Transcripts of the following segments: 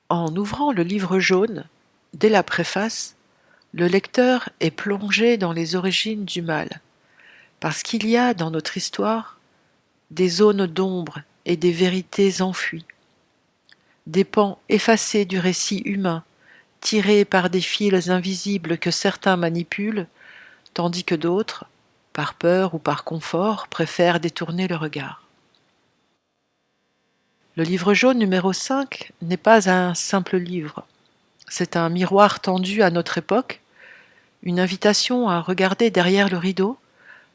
En ouvrant le livre jaune, dès la préface, le lecteur est plongé dans les origines du mal, parce qu'il y a dans notre histoire des zones d'ombre et des vérités enfouies, des pans effacés du récit humain, tirés par des fils invisibles que certains manipulent, tandis que d'autres, par peur ou par confort, préfèrent détourner le regard. Le livre jaune numéro 5 n'est pas un simple livre, c'est un miroir tendu à notre époque, une invitation à regarder derrière le rideau,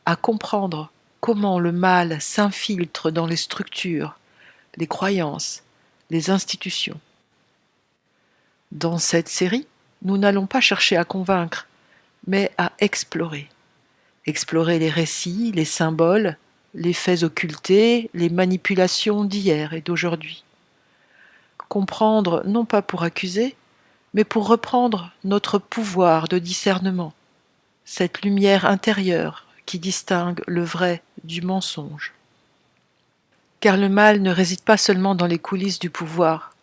à comprendre comment le mal s'infiltre dans les structures, les croyances, les institutions. Dans cette série, nous n'allons pas chercher à convaincre, mais à explorer. Explorer les récits, les symboles, les faits occultés, les manipulations d'hier et d'aujourd'hui. Comprendre non pas pour accuser, mais pour reprendre notre pouvoir de discernement, cette lumière intérieure qui distingue le vrai du mensonge. Car le mal ne réside pas seulement dans les coulisses du pouvoir.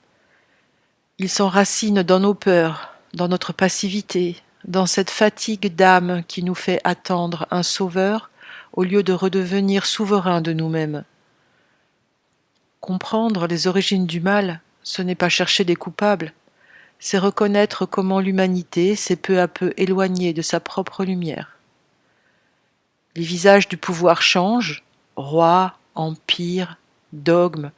Il s'enracine dans nos peurs, dans notre passivité, dans cette fatigue d'âme qui nous fait attendre un sauveur au lieu de redevenir souverains de nous-mêmes. Comprendre les origines du mal, ce n'est pas chercher des coupables, c'est reconnaître comment l'humanité s'est peu à peu éloignée de sa propre lumière. Les visages du pouvoir changent, rois, empires, dogmes,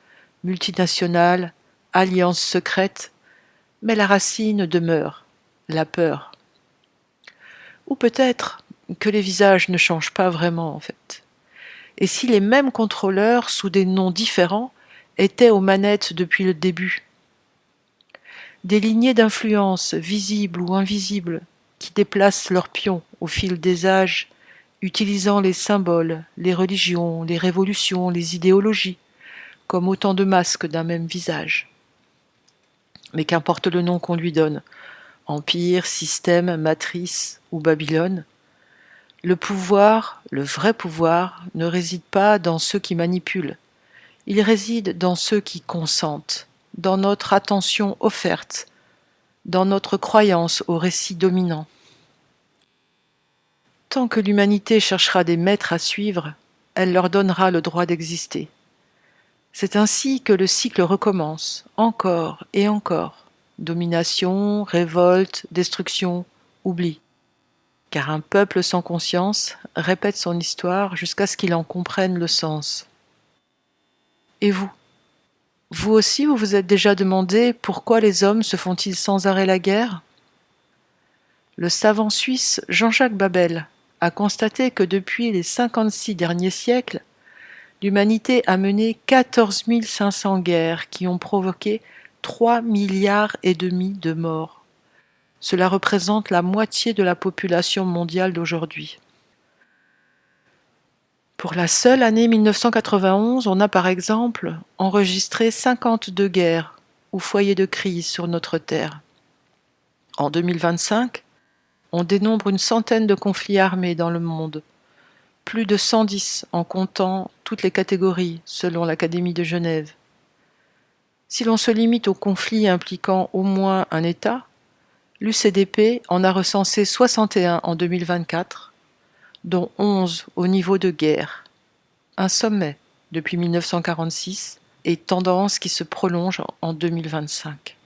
multinationales, alliances secrètes, mais la racine demeure, la peur. Ou peut-être que les visages ne changent pas vraiment en fait. Et si les mêmes contrôleurs, sous des noms différents, étaient aux manettes depuis le début? Des lignées d'influence, visibles ou invisibles, qui déplacent leurs pions au fil des âges, utilisant les symboles, les religions, les révolutions, les idéologies, comme autant de masques d'un même visage. Mais qu'importe le nom qu'on lui donne, empire, système, matrice ou Babylone, le pouvoir, le vrai pouvoir, ne réside pas dans ceux qui manipulent, il réside dans ceux qui consentent, dans notre attention offerte, dans notre croyance au récit dominant. Tant que l'humanité cherchera des maîtres à suivre, elle leur donnera le droit d'exister. C'est ainsi que le cycle recommence, encore et encore. Domination, révolte, destruction, oubli. Car un peuple sans conscience répète son histoire jusqu'à ce qu'il en comprenne le sens. Et vous? Vous aussi, vous vous êtes déjà demandé pourquoi les hommes se font-ils sans arrêt la guerre? Le savant suisse Jean-Jacques Babel a constaté que depuis les 56 derniers siècles, l'humanité a mené 14 500 guerres qui ont provoqué 3,5 milliards de morts. Cela représente la moitié de la population mondiale d'aujourd'hui. Pour la seule année 1991, on a par exemple enregistré 52 guerres ou foyers de crise sur notre Terre. En 2025, on dénombre une centaine de conflits armés dans le monde, plus de 110 en comptant toutes les catégories selon l'Académie de Genève. Si l'on se limite aux conflits impliquant au moins un État, l'UCDP en a recensé 61 en 2024, dont 11 au niveau de guerre. Un sommet depuis 1946 et tendance qui se prolonge en 2025.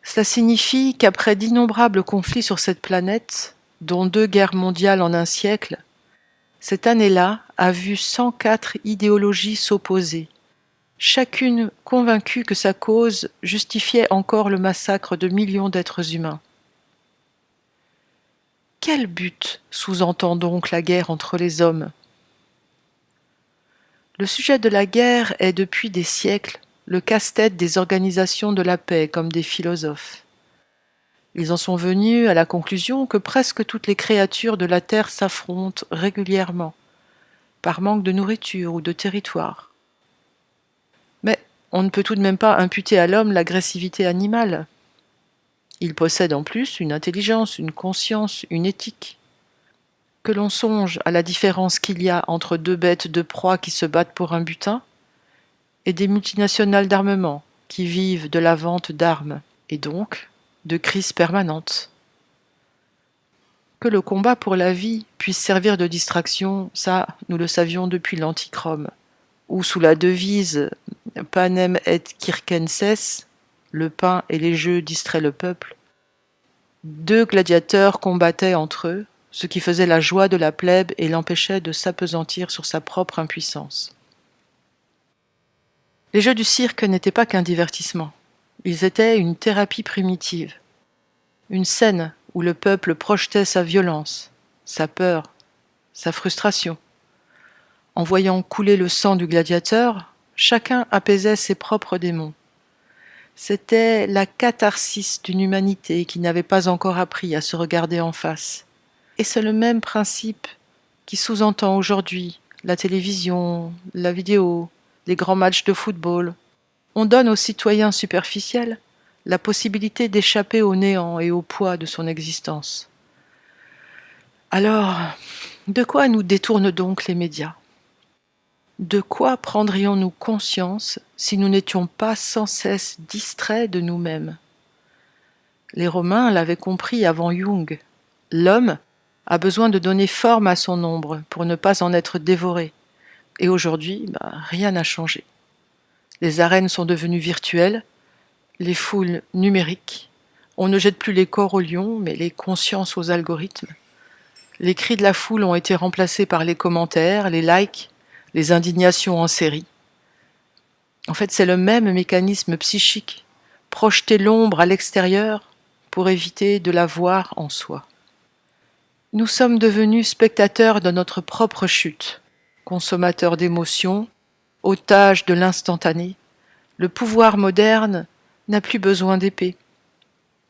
Cela signifie qu'après d'innombrables conflits sur cette planète, dont 2 guerres mondiales en un siècle, cette année-là a vu 104 idéologies s'opposer, chacune convaincue que sa cause justifiait encore le massacre de millions d'êtres humains. Quel but sous-entend donc la guerre entre les hommes? Le sujet de la guerre est depuis des siècles le casse-tête des organisations de la paix comme des philosophes. Ils en sont venus à la conclusion que presque toutes les créatures de la Terre s'affrontent régulièrement, par manque de nourriture ou de territoire. Mais on ne peut tout de même pas imputer à l'homme l'agressivité animale. Il possède en plus une intelligence, une conscience, une éthique. Que l'on songe à la différence qu'il y a entre 2 bêtes de proie qui se battent pour un butin, et des multinationales d'armement qui vivent de la vente d'armes, et donc de crises permanentes. Que le combat pour la vie puisse servir de distraction, ça, nous le savions depuis l'antique Rome, où sous la devise « Panem et circenses », le pain et les jeux distraient le peuple, deux gladiateurs combattaient entre eux, ce qui faisait la joie de la plèbe et l'empêchait de s'appesantir sur sa propre impuissance. Les jeux du cirque n'étaient pas qu'un divertissement, ils étaient une thérapie primitive, une scène où le peuple projetait sa violence, sa peur, sa frustration. En voyant couler le sang du gladiateur, chacun apaisait ses propres démons. C'était la catharsis d'une humanité qui n'avait pas encore appris à se regarder en face. Et c'est le même principe qui sous-entend aujourd'hui la télévision, la vidéo, les grands matchs de football. On donne aux citoyens superficiels la possibilité d'échapper au néant et au poids de son existence. Alors, de quoi nous détournent donc les médias ? De quoi prendrions-nous conscience si nous n'étions pas sans cesse distraits de nous-mêmes ? Les Romains l'avaient compris avant Jung. L'homme a besoin de donner forme à son ombre pour ne pas en être dévoré. Et aujourd'hui, rien n'a changé. Les arènes sont devenues virtuelles, les foules numériques. On ne jette plus les corps aux lions, mais les consciences aux algorithmes. Les cris de la foule ont été remplacés par les commentaires, les likes, les indignations en série. En fait, c'est le même mécanisme psychique, projeter l'ombre à l'extérieur pour éviter de la voir en soi. Nous sommes devenus spectateurs de notre propre chute, consommateurs d'émotions, otages de l'instantané. Le pouvoir moderne n'a plus besoin d'épée.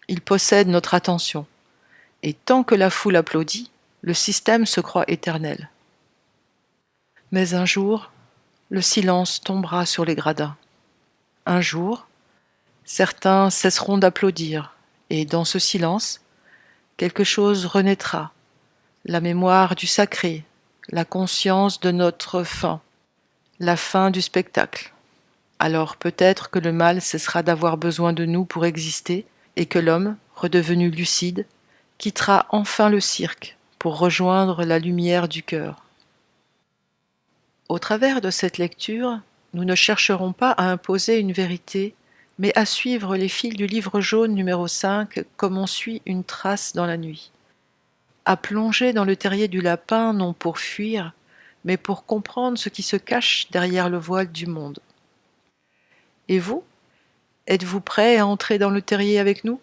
Il possède notre attention. Et tant que la foule applaudit, le système se croit éternel. Mais un jour, le silence tombera sur les gradins. Un jour, certains cesseront d'applaudir, et dans ce silence, quelque chose renaîtra. La mémoire du sacré, la conscience de notre fin, la fin du spectacle. Alors peut-être que le mal cessera d'avoir besoin de nous pour exister et que l'homme, redevenu lucide, quittera enfin le cirque pour rejoindre la lumière du cœur. Au travers de cette lecture, nous ne chercherons pas à imposer une vérité, mais à suivre les fils du livre jaune numéro 5 comme on suit une trace dans la nuit. À plonger dans le terrier du lapin non pour fuir, mais pour comprendre ce qui se cache derrière le voile du monde. Et vous, êtes-vous prêt à entrer dans le terrier avec nous ?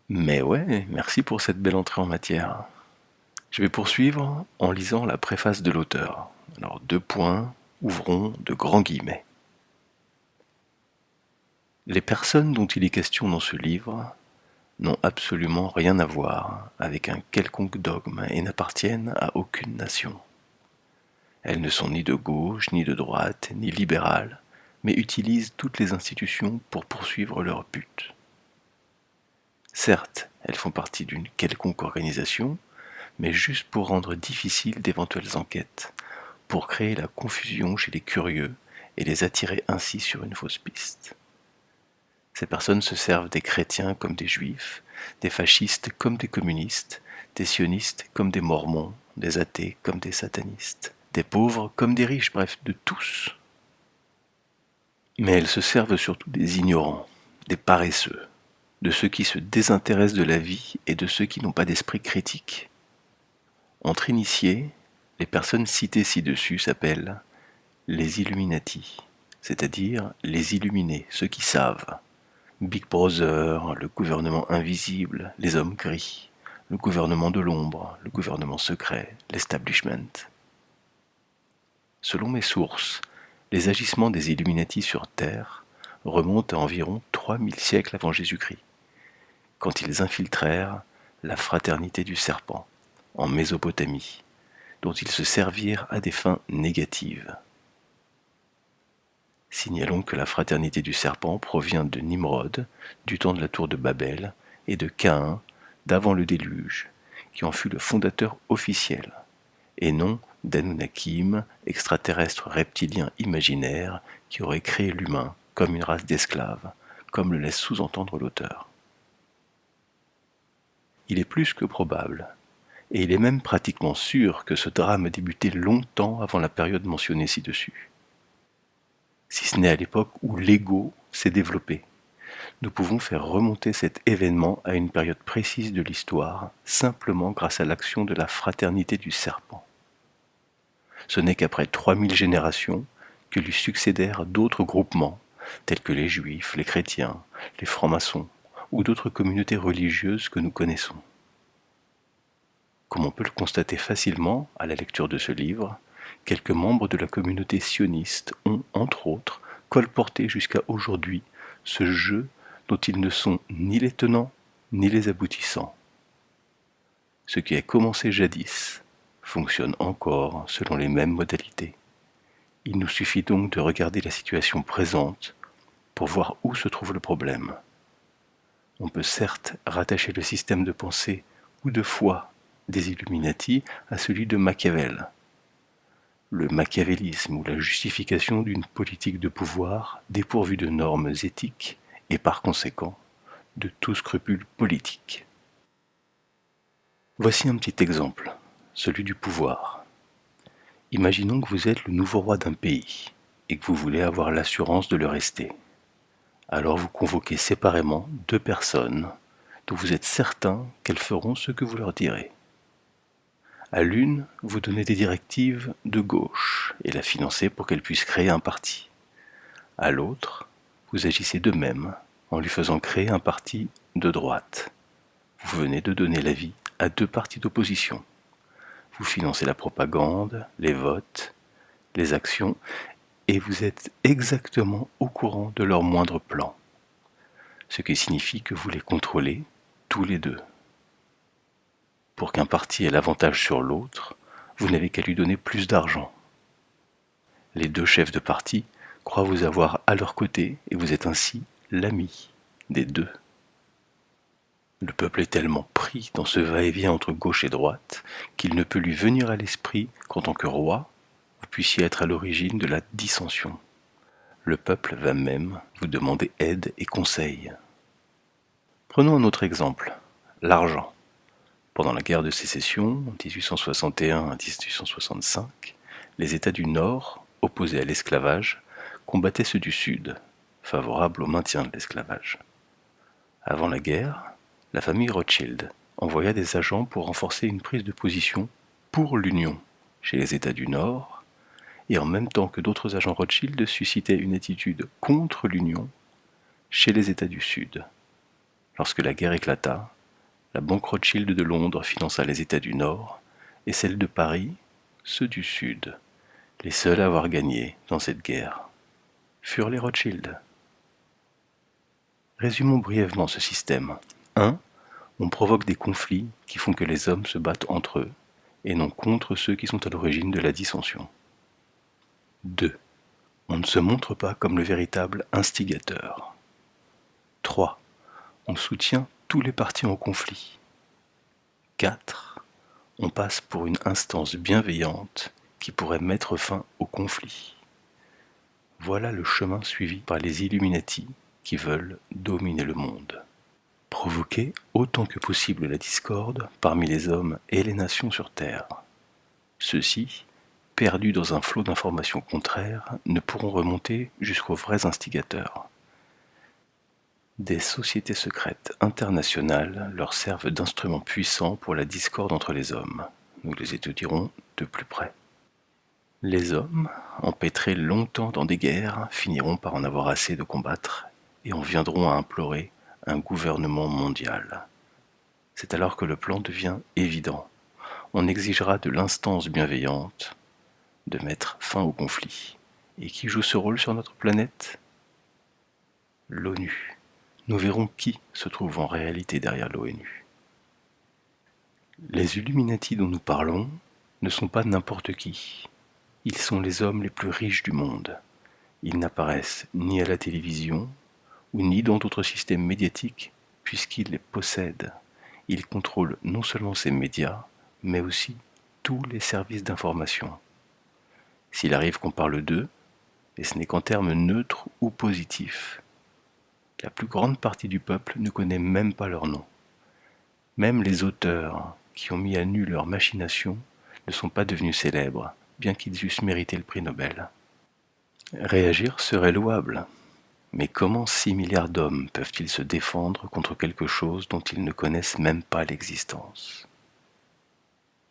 Mais ouais, merci pour cette belle entrée en matière. Je vais poursuivre en lisant la préface de l'auteur. Alors, 2 points, ouvrons de grands guillemets. Les personnes dont il est question dans ce livre n'ont absolument rien à voir avec un quelconque dogme et n'appartiennent à aucune nation. Elles ne sont ni de gauche, ni de droite, ni libérales, mais utilisent toutes les institutions pour poursuivre leur but. Certes, elles font partie d'une quelconque organisation, mais juste pour rendre difficiles d'éventuelles enquêtes, pour créer la confusion chez les curieux et les attirer ainsi sur une fausse piste. Ces personnes se servent des chrétiens comme des juifs, des fascistes comme des communistes, des sionistes comme des mormons, des athées comme des satanistes, des pauvres comme des riches, bref, de tous. Mais elles se servent surtout des ignorants, des paresseux, de ceux qui se désintéressent de la vie et de ceux qui n'ont pas d'esprit critique. Entre initiés, les personnes citées ci-dessus s'appellent les Illuminati, c'est-à-dire les illuminés, ceux qui savent. Big Brother, le gouvernement invisible, les hommes gris, le gouvernement de l'ombre, le gouvernement secret, l'establishment. Selon mes sources, les agissements des Illuminati sur Terre remontent à environ 3000 siècles avant Jésus-Christ, quand ils infiltrèrent la fraternité du serpent, en Mésopotamie, dont ils se servirent à des fins négatives. Signalons que la fraternité du serpent provient de Nimrod, du temps de la tour de Babel, et de Caïn, d'avant le déluge, qui en fut le fondateur officiel, et non d'Anunnakim, extraterrestre reptilien imaginaire qui aurait créé l'humain comme une race d'esclaves, comme le laisse sous-entendre l'auteur. Il est plus que probable, et il est même pratiquement sûr que ce drame a débuté longtemps avant la période mentionnée ci-dessus. Si ce n'est à l'époque où l'ego s'est développé. Nous pouvons faire remonter cet événement à une période précise de l'histoire, simplement grâce à l'action de la fraternité du serpent. Ce n'est qu'après 3000 générations que lui succédèrent d'autres groupements, tels que les Juifs, les chrétiens, les francs-maçons, ou d'autres communautés religieuses que nous connaissons. Comme on peut le constater facilement à la lecture de ce livre, quelques membres de la communauté sioniste ont, entre autres, colporté jusqu'à aujourd'hui ce jeu dont ils ne sont ni les tenants ni les aboutissants. Ce qui a commencé jadis fonctionne encore selon les mêmes modalités. Il nous suffit donc de regarder la situation présente pour voir où se trouve le problème. On peut certes rattacher le système de pensée ou de foi des Illuminati à celui de Machiavel. Le machiavélisme ou la justification d'une politique de pouvoir dépourvue de normes éthiques et par conséquent de tout scrupule politique. Voici un petit exemple, celui du pouvoir. Imaginons que vous êtes le nouveau roi d'un pays et que vous voulez avoir l'assurance de le rester. Alors vous convoquez séparément 2 personnes dont vous êtes certain qu'elles feront ce que vous leur direz. À l'une, vous donnez des directives de gauche et la financez pour qu'elle puisse créer un parti. À l'autre, vous agissez de même en lui faisant créer un parti de droite. Vous venez de donner l'avis à 2 partis d'opposition. Vous financez la propagande, les votes, les actions, et vous êtes exactement au courant de leurs moindres plans. Ce qui signifie que vous les contrôlez tous les 2. Pour qu'un parti ait l'avantage sur l'autre, vous n'avez qu'à lui donner plus d'argent. Les 2 chefs de parti croient vous avoir à leur côté et vous êtes ainsi l'ami des 2. Le peuple est tellement pris dans ce va-et-vient entre gauche et droite qu'il ne peut lui venir à l'esprit qu'en tant que roi, vous puissiez être à l'origine de la dissension. Le peuple va même vous demander aide et conseil. Prenons un autre exemple, l'argent. Pendant la guerre de sécession, en 1861 à 1865, les États du Nord, opposés à l'esclavage, combattaient ceux du Sud, favorables au maintien de l'esclavage. Avant la guerre, la famille Rothschild envoya des agents pour renforcer une prise de position pour l'Union chez les États du Nord, et en même temps que d'autres agents Rothschild suscitaient une attitude contre l'Union chez les États du Sud. Lorsque la guerre éclata, la banque Rothschild de Londres finança les États du Nord et celle de Paris, ceux du Sud. Les seuls à avoir gagné dans cette guerre furent les Rothschild. Résumons brièvement ce système. 1. On provoque des conflits qui font que les hommes se battent entre eux et non contre ceux qui sont à l'origine de la dissension. 2. On ne se montre pas comme le véritable instigateur. 3. On soutient tous les partis en conflit. 4. On passe pour une instance bienveillante qui pourrait mettre fin au conflit. Voilà le chemin suivi par les Illuminati qui veulent dominer le monde. Provoquer autant que possible la discorde parmi les hommes et les nations sur Terre. Ceux-ci, perdus dans un flot d'informations contraires, ne pourront remonter jusqu'aux vrais instigateurs. Des sociétés secrètes internationales leur servent d'instruments puissants pour la discorde entre les hommes. Nous les étudierons de plus près. Les hommes, empêtrés longtemps dans des guerres, finiront par en avoir assez de combattre et en viendront à implorer un gouvernement mondial. C'est alors que le plan devient évident. On exigera de l'instance bienveillante de mettre fin au conflit. Et qui joue ce rôle sur notre planète ? L'ONU. Nous verrons qui se trouve en réalité derrière l'ONU. Les Illuminati dont nous parlons ne sont pas n'importe qui. Ils sont les hommes les plus riches du monde. Ils n'apparaissent ni à la télévision, ou ni dans d'autres systèmes médiatiques, puisqu'ils les possèdent. Ils contrôlent non seulement ces médias, mais aussi tous les services d'information. S'il arrive qu'on parle d'eux, et ce n'est qu'en termes neutres ou positifs. La plus grande partie du peuple ne connaît même pas leur nom. Même les auteurs qui ont mis à nu leurs machinations ne sont pas devenus célèbres, bien qu'ils eussent mérité le prix Nobel. Réagir serait louable, mais comment 6 milliards d'hommes peuvent-ils se défendre contre quelque chose dont ils ne connaissent même pas l'existence ?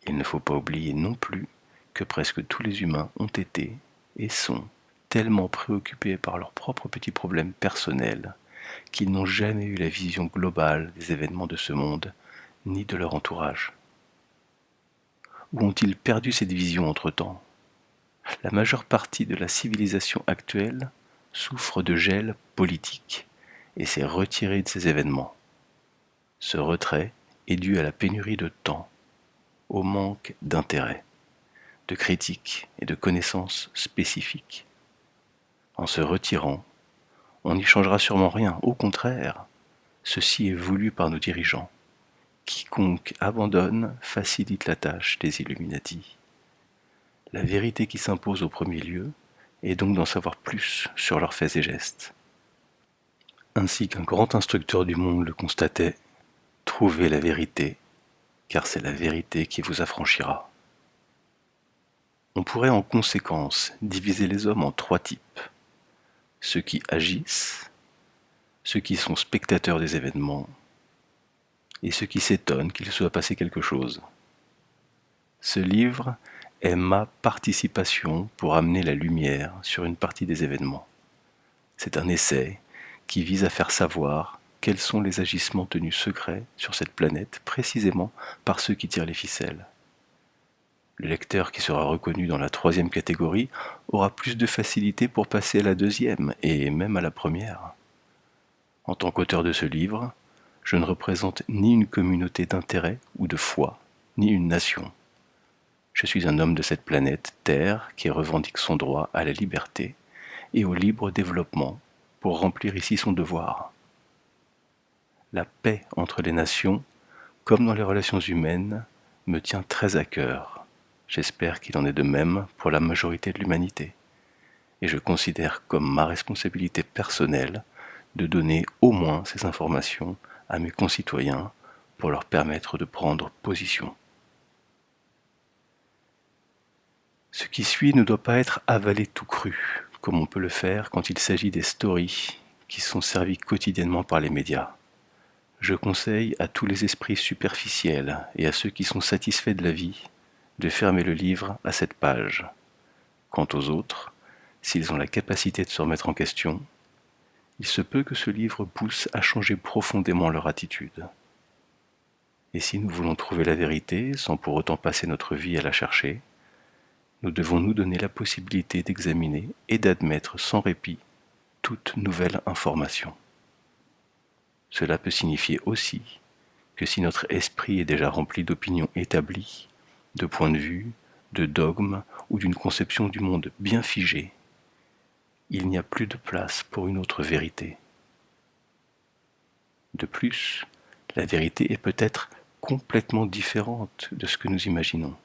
Il ne faut pas oublier non plus que presque tous les humains ont été et sont tellement préoccupés par leurs propres petits problèmes personnels qu'ils n'ont jamais eu la vision globale des événements de ce monde ni de leur entourage. Où ont-ils perdu cette vision entre-temps ? La majeure partie de la civilisation actuelle souffre de gel politique et s'est retirée de ces événements. Ce retrait est dû à la pénurie de temps, au manque d'intérêt, de critiques et de connaissances spécifiques. En se retirant, on n'y changera sûrement rien. Au contraire, ceci est voulu par nos dirigeants. Quiconque abandonne facilite la tâche des Illuminati. La vérité qui s'impose au premier lieu est donc d'en savoir plus sur leurs faits et gestes. Ainsi qu'un grand instructeur du monde le constatait, trouvez la vérité, car c'est la vérité qui vous affranchira. On pourrait en conséquence diviser les hommes en 3 types. Ceux qui agissent, ceux qui sont spectateurs des événements, et ceux qui s'étonnent qu'il soit passé quelque chose. Ce livre est ma participation pour amener la lumière sur une partie des événements. C'est un essai qui vise à faire savoir quels sont les agissements tenus secrets sur cette planète précisément par ceux qui tirent les ficelles. Le lecteur qui sera reconnu dans la 3e catégorie aura plus de facilité pour passer à la 2e et même à la 1re. En tant qu'auteur de ce livre, je ne représente ni une communauté d'intérêt ou de foi, ni une nation. Je suis un homme de cette planète Terre qui revendique son droit à la liberté et au libre développement pour remplir ici son devoir. La paix entre les nations, comme dans les relations humaines, me tient très à cœur. J'espère qu'il en est de même pour la majorité de l'humanité. Et je considère comme ma responsabilité personnelle de donner au moins ces informations à mes concitoyens pour leur permettre de prendre position. Ce qui suit ne doit pas être avalé tout cru, comme on peut le faire quand il s'agit des stories qui sont servies quotidiennement par les médias. Je conseille à tous les esprits superficiels et à ceux qui sont satisfaits de la vie de fermer le livre à cette page. Quant aux autres, s'ils ont la capacité de se remettre en question, il se peut que ce livre pousse à changer profondément leur attitude. Et si nous voulons trouver la vérité sans pour autant passer notre vie à la chercher, nous devons nous donner la possibilité d'examiner et d'admettre sans répit toute nouvelle information. Cela peut signifier aussi que si notre esprit est déjà rempli d'opinions établies, de points de vue, de dogmes ou d'une conception du monde bien figée, il n'y a plus de place pour une autre vérité. De plus, la vérité est peut-être complètement différente de ce que nous imaginons.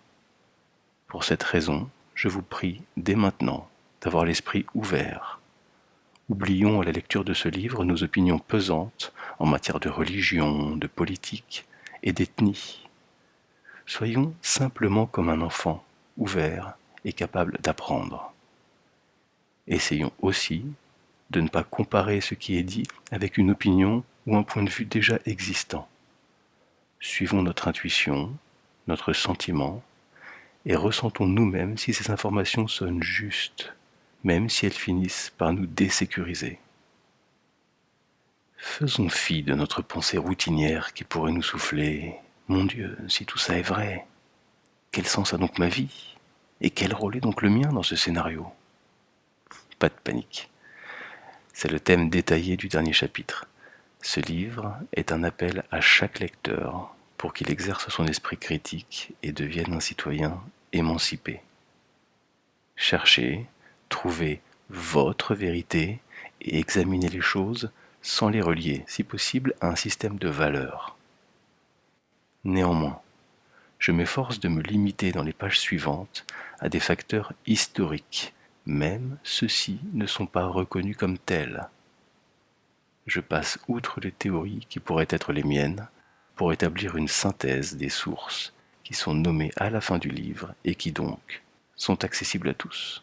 Pour cette raison, je vous prie dès maintenant d'avoir l'esprit ouvert. Oublions à la lecture de ce livre nos opinions pesantes en matière de religion, de politique et d'ethnie. Soyons simplement comme un enfant, ouvert et capable d'apprendre. Essayons aussi de ne pas comparer ce qui est dit avec une opinion ou un point de vue déjà existant. Suivons notre intuition, notre sentiment, et ressentons nous-mêmes si ces informations sonnent justes, même si elles finissent par nous désécuriser. Faisons fi de notre pensée routinière qui pourrait nous souffler « Mon Dieu, si tout ça est vrai, quel sens a donc ma vie ? Et quel rôle est donc le mien dans ce scénario ?» Pas de panique. C'est le thème détaillé du dernier chapitre. Ce livre est un appel à chaque lecteur pour qu'il exerce son esprit critique et devienne un citoyen émancipé. Cherchez, trouvez votre vérité et examinez les choses sans les relier, si possible, à un système de valeurs. Néanmoins, je m'efforce de me limiter dans les pages suivantes à des facteurs historiques Même ceux-ci ne sont pas reconnus comme tels. Je passe outre les théories qui pourraient être les miennes pour établir une synthèse des sources qui sont nommées à la fin du livre et qui donc sont accessibles à tous.